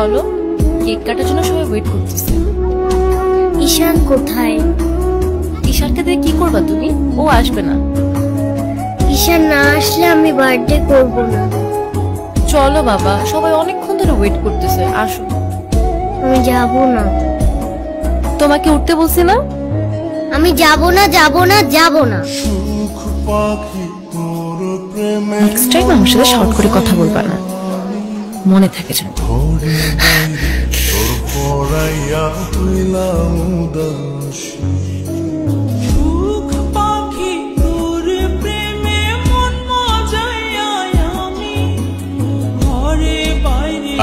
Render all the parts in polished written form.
চলো, কেক কাটার জন্য সবাই ওয়েট করতেছে। ঈশান কোথায়? ঈশানকে দিয়ে কি করবা তুমি? ও আসবে না। ঈশান না আসলে আমি বার্থডে করব না। চলো বাবা, সবাই অনেকক্ষণ ধরে ওয়েট করতেছে, আসো। আমি যাব না। তোমাকে উঠতে বলছি না? আমি যাব না, যাব না, যাব না। নেক্সট টাইম আমার সাথে শর্ট করে কথা বলবা না, মনে থাকে যেন।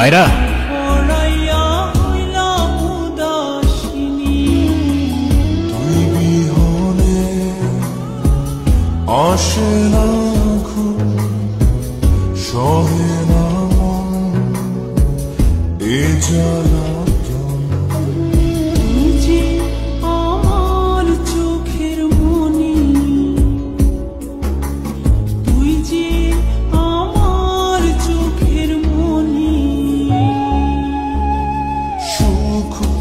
আয়রা,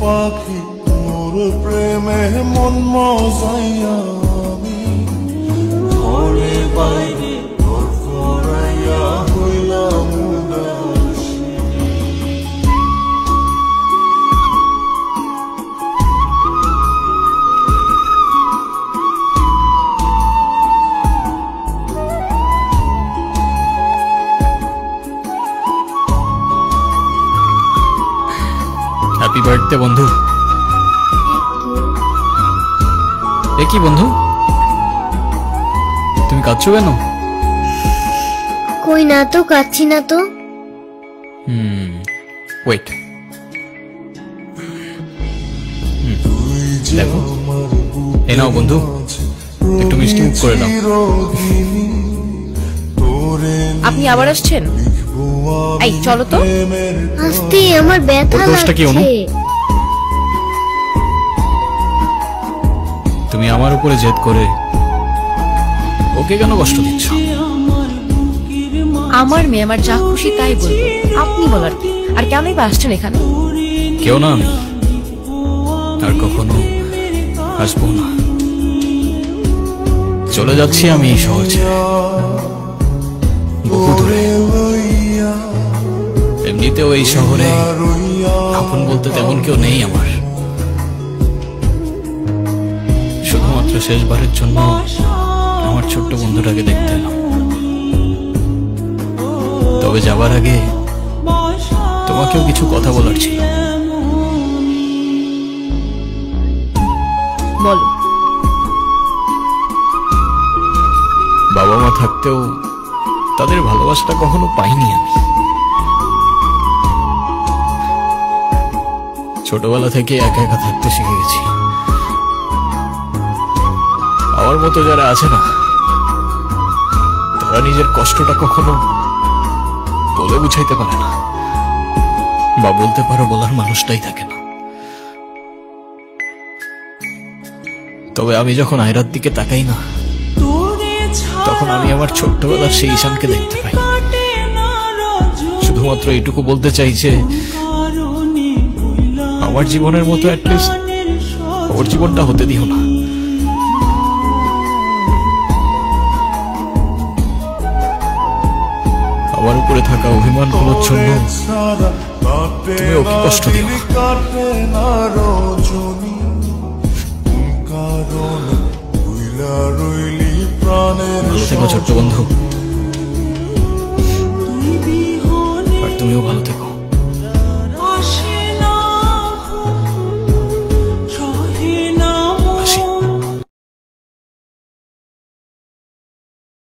পাখি তোর প্রেমে মন মজাইয়া আমি ঘরে বাইরে তোর ফরাইয়া হইলাম উদাসী। হ্যাপি বার্থডে বন্ধু। এ কি বন্ধু, তুমি কাঁদছো কেন? কই না তো, কাচ্ছি না তো। ওয়েট, দেখো, এ নাও বন্ধু, একটু মিষ্টি মুখ করে নাও। আপনি আবার আসছেন? এই চলো তো। আস্তে, আমার ব্যথা লাগছে। তুমি আমার উপরে জেদ করে ওকে কেন কষ্ট দিচ্ছ? আমার মেয়ে আমার যা খুশি তাই বলবো, আপনি বলার কি? আর কেনই বা আসছেন এখানে? কেউ না আমি, আর কখনো আসবো না। চলে যাচ্ছি আমি এই শহর ছেড়ে, বহু দূরে। এমনিতেও এই শহরে আপন বলতে তেমন কেউ নেই আমার। শুধুমাত্র শেষবারের জন্য আমার ছোট্ট বন্ধুটাকে দেখতে এলাম। তবে যাবার আগে তোমাকেও কিছু কথা বলার ছিল। বলো। বাবা মা থাকতেও তাদের ভালোবাসাটা কখনো পাইনি আমি। ছোটবেলা থেকে একা একা থাকতে শিখে গেছি। আমার মতো যারা আছে না, তারা নিজের কষ্টটা কখনো বলে বুঝাইতে পারে না, বা বলতে পারো বলার মানুষটাই থাকে না। তবে আমি যখন আয়রার দিকে তাকাই না, তখন আমি আমার ছোট্টবেলার সেই ঈশানকে দেখতে পাই। শুধুমাত্র এইটুকু বলতে চাই যে আমার জীবনের মতো অ্যাটলিস্ট ওর জীবনটা হতে দিও না। আমার উপরে থাকা অভিমানগুলোর জন্য তুমি ওকে কষ্ট দিও না। ভালো থেকো ছোট্ট বন্ধু, আর তুমিও ভালো থেকো।